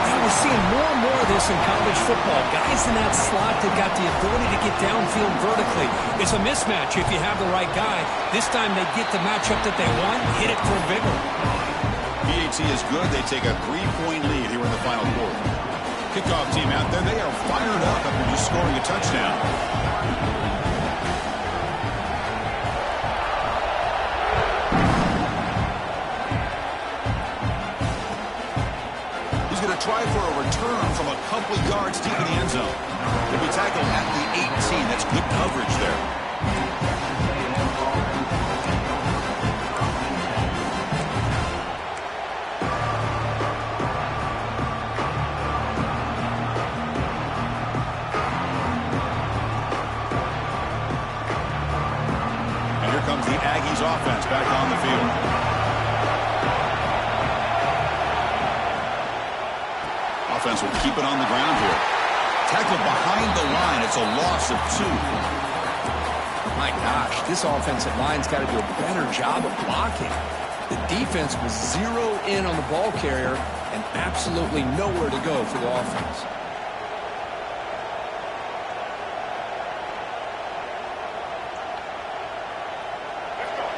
And we're seeing more and more of this in college football. Guys in that slot that got the ability to get downfield vertically. It's a mismatch if you have the right guy. This time they get the matchup that they want, hit it for bigger. PAT is good. They take a 3-point lead here in the final quarter. Kickoff team out there. They are fired up after just scoring a touchdown. He's going to try for a return from a couple of yards deep in the end zone. He'll be tackled at the 18. That's good coverage there. Aggies offense back on the field. Offense will keep it on the ground here. Tackle behind the line. It's a loss of 2. My gosh, this offensive line's got to do a better job of blocking. The defense was zero in on the ball carrier and absolutely nowhere to go for the offense.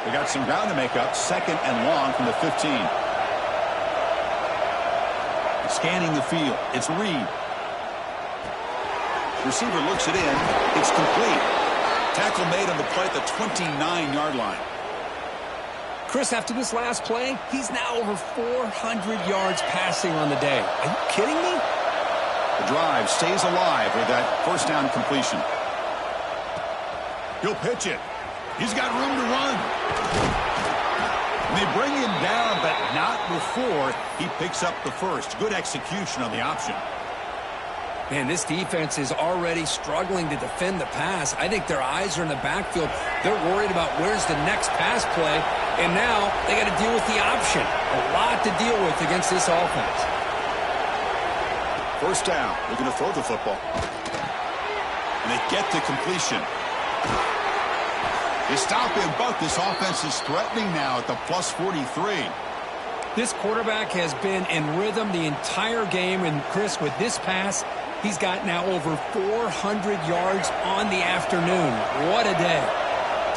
They got some ground to make up. Second and long from the 15. Scanning the field. It's Reed. Receiver looks it in. It's complete. Tackle made on the play at the 29-yard line. Chris, after this last play, he's now over 400 yards passing on the day. Are you kidding me? The drive stays alive with that first down completion. He'll pitch it. He's got room to run. And they bring him down, but not before he picks up the first. Good execution on the option. Man, this defense is already struggling to defend the pass. I think their eyes are in the backfield. They're worried about where's the next pass play, and now they got to deal with the option. A lot to deal with against this offense. First down. They're going to throw the football. And they get to completion. They stop him, but this offense is threatening now at the plus 43. This quarterback has been in rhythm the entire game, and Chris, with this pass, he's got now over 400 yards on the afternoon. What a day.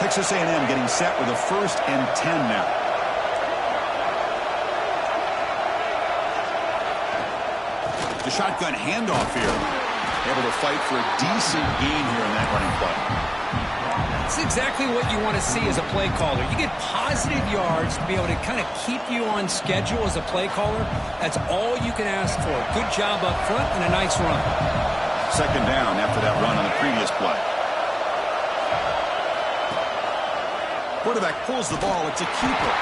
Texas A&M getting set with a 1st and 10 now. The shotgun handoff here. Able to fight for a decent gain here in that running play. That's exactly what you want to see as a play caller. You get positive yards to be able to kind of keep you on schedule as a play caller. That's all you can ask for. Good job up front and a nice run. Second down after that run on the previous play. Quarterback pulls the ball. It's a keeper.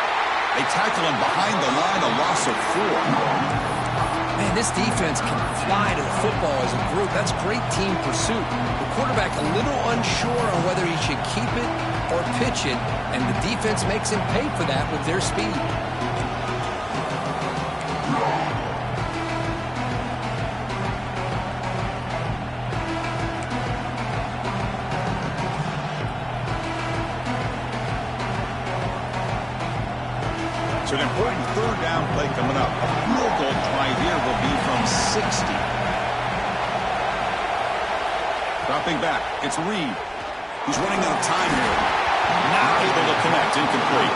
They tackle him behind the line, a loss of 4. Man, this defense can fly to the football as a group. That's great team pursuit. The quarterback a little unsure on whether he should keep it or pitch it, and the defense makes him pay for that with their speed. It's an important third down play coming up. A field goal try here will be from 60. Dropping back, it's Reed. He's running out of time here. Not able to connect, incomplete.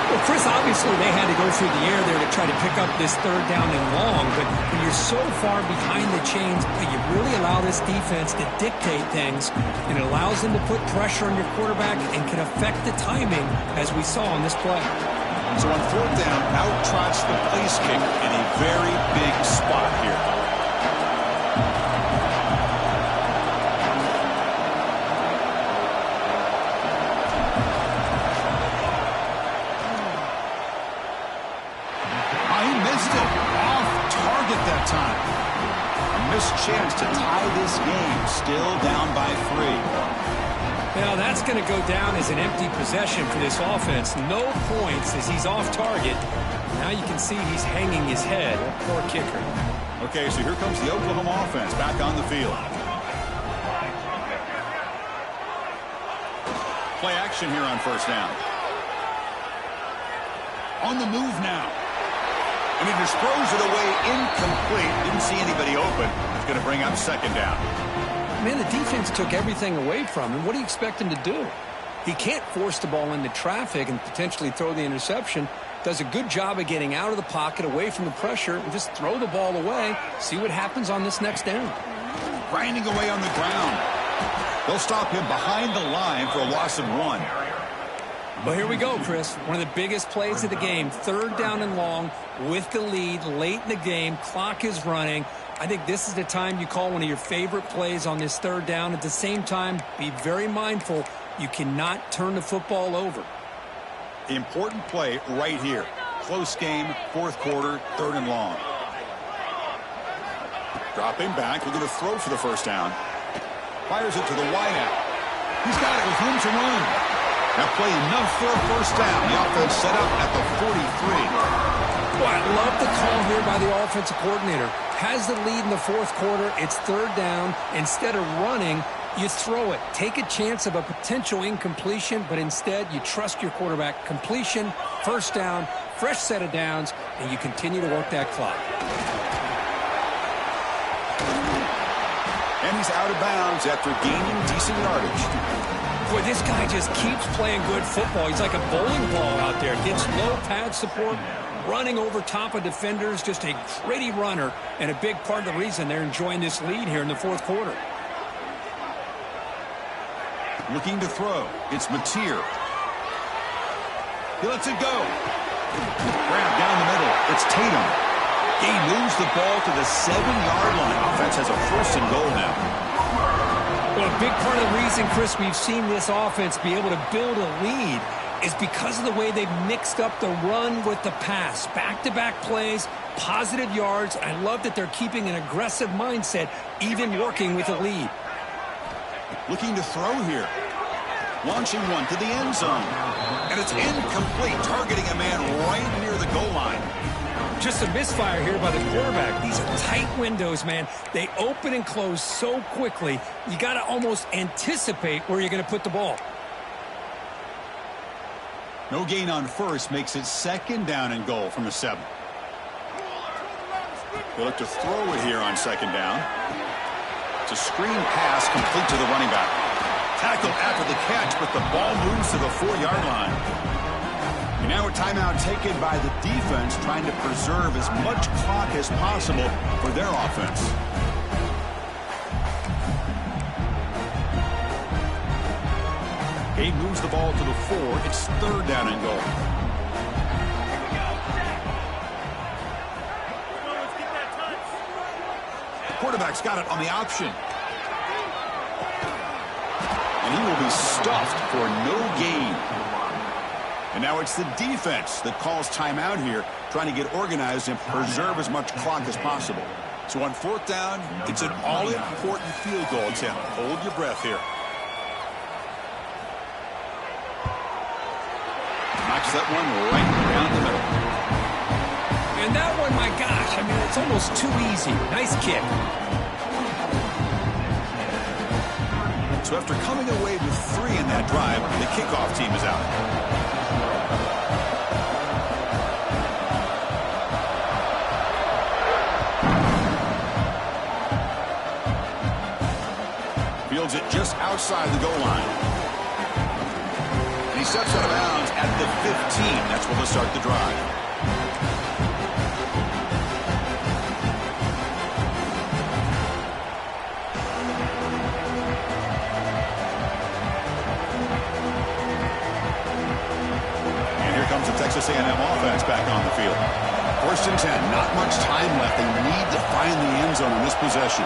Well, Chris, obviously they had to go through the air there to try to pick up this third down and long, but when you're so far behind the chains, you really allow this defense to dictate things, and it allows them to put pressure on your quarterback and can affect the timing, as we saw on this play. So on fourth down, out trots the place kicker in a very big spot here. He missed it. Off target that time. A missed chance to tie this game. Still down by 3. Now, that's going to go down as an empty possession for this offense. No points as he's off target. Now you can see he's hanging his head. Poor kicker. Okay, so here comes the Oklahoma offense back on the field. Play action here on first down. On the move now. And he just throws it away incomplete. Didn't see anybody open. It's going to bring up second down. Man, the defense took everything away from him. What do you expect him to do? He can't force the ball into traffic and potentially throw the interception. Does a good job of getting out of the pocket, away from the pressure, and just throw the ball away. See what happens on this next down. Grinding away on the ground. They'll stop him behind the line for a loss of 1. Well, here we go, Chris. One of the biggest plays of the game. Third down and long with the lead late in the game. Clock is running. I think this is the time you call one of your favorite plays on this third down. At the same time, be very mindful. You cannot turn the football over. Important play right here. Close game, fourth quarter, third and long. Dropping back. We're going to throw for the first down. Fires it to the wideout. He's got it with room to run. That play enough for a first down. The offense set up at the 43. Well, I love the call here by the offensive coordinator. Has the lead in the fourth quarter. It's third down. Instead of running, you throw it. Take a chance of a potential incompletion, but instead you trust your quarterback. Completion, first down, fresh set of downs, and you continue to work that clock. And he's out of bounds after gaining decent yardage. Boy, this guy just keeps playing good football. He's like a bowling ball out there. Gets low pad support, running over top of defenders. Just a gritty runner, and a big part of the reason they're enjoying this lead here in the fourth quarter. Looking to throw. It's Mateer. He lets it go. Grab down the middle. It's Tatum. He moves the ball to the 7-yard line. Offense has a first and goal now. Well, a big part of the reason, Chris, we've seen this offense be able to build a lead is because of the way they've mixed up the run with the pass. Back-to-back plays, positive yards. I love that they're keeping an aggressive mindset, even working with a lead. Looking to throw here. Launching one to the end zone. And it's incomplete, targeting a man right near the goal line. Just a misfire here by the quarterback. These are tight windows, man. They open and close so quickly, you got to almost anticipate where you're going to put the ball. No gain on first makes it second down and goal from the 7. They'll look to throw it here on second down. It's a screen pass complete to the running back. Tackle after the catch, but the ball moves to the 4-yard line. And now a timeout taken by the defense, trying to preserve as much clock as possible for their offense. He moves the ball to the 4. It's third down and goal. Quarterback's got it on the option. And he will be stuffed for no gain. And now it's the defense that calls timeout here, trying to get organized and preserve as much clock as possible. So on fourth down, it's an all-important field goal attempt. Hold your breath here. Knocks that one right down the middle. And that one, my gosh, I mean, it's almost too easy. Nice kick. So after coming away with 3 in that drive, the kickoff team is out. Fields it just outside the goal line. And he steps out of bounds at the 15. That's where they'll start the drive. Texas A&M offense back on the field. 1st and 10. Not much time left. They need to find the end zone in this possession.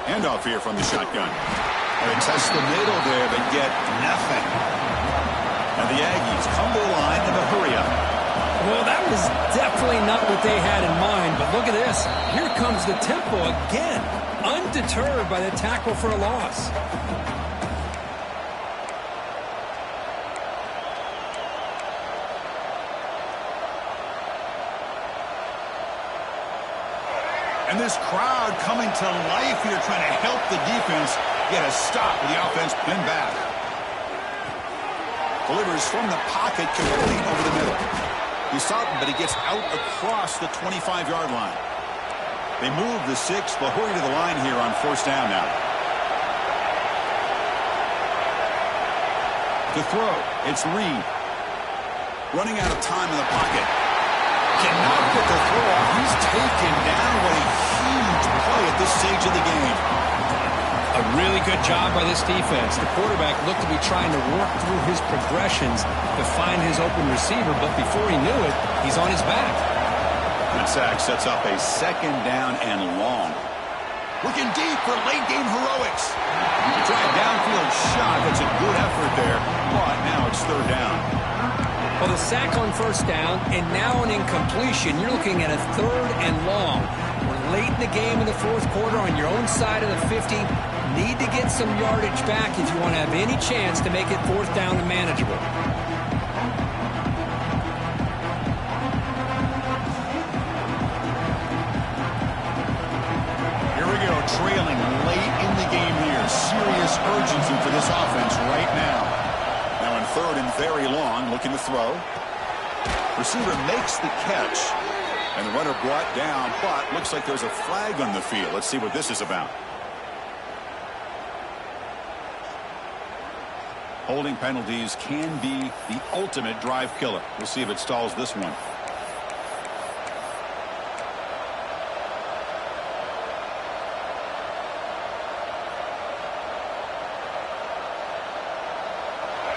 Handoff here from the shotgun. They test the middle there, but get nothing. And the Aggies come to the line in a hurry-up. Well, that was definitely not what they had in mind, but look at this. Here comes the tempo again. Undeterred by the tackle for a loss. And this crowd coming to life here, trying to help the defense get a stop with the offense pinned back. Delivers from the pocket, complete over the middle. He stopped him, but he gets out across the 25-yard line. They move the 6. They'll hurry to the line here on 1st down now. To throw, it's Reed. Running out of time in the pocket. Cannot get the throw off. He's taken down. What a huge play at this stage of the game. A really good job by this defense. The quarterback looked to be trying to work through his progressions to find his open receiver, but before he knew it, he's on his back. That sack sets up a 2nd down and long. Looking deep for late game heroics. Try a downfield shot. That's a good effort there, but now it's 3rd down. Well, the sack on 1st down and now an incompletion. You're looking at a 3rd and long. We're late in the game in the 4th quarter on your own side of the 50. Need to get some yardage back if you want to have any chance to make it 4th down and manageable. Trailing late in the game here. Serious urgency for this offense right now. Now in 3rd and very long, looking to throw. Receiver makes the catch. And the runner brought down, but looks like there's a flag on the field. Let's see what this is about. Holding penalties can be the ultimate drive killer. We'll see if it stalls this one.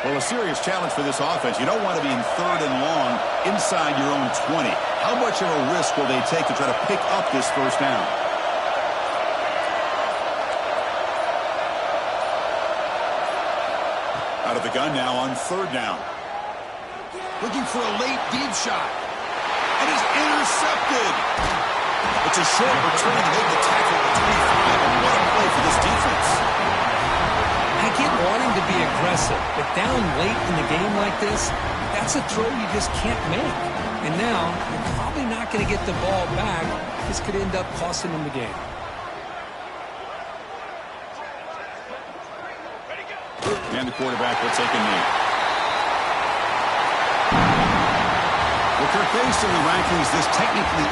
Well, a serious challenge for this offense. You don't want to be in 3rd and long inside your own 20. How much of a risk will they take to try to pick up this 1st down? Out of the gun now on 3rd down. Looking for a late deep shot. And is intercepted. It's a short return to make the tackle at the 25. And what a play for this defense. I get wanting to be aggressive, but down late in the game like this, that's a throw you just can't make. And now, you're probably not going to get the ball back. This could end up costing them the game. And the quarterback will take a knee. Well, Kirk, based on the rankings, this technically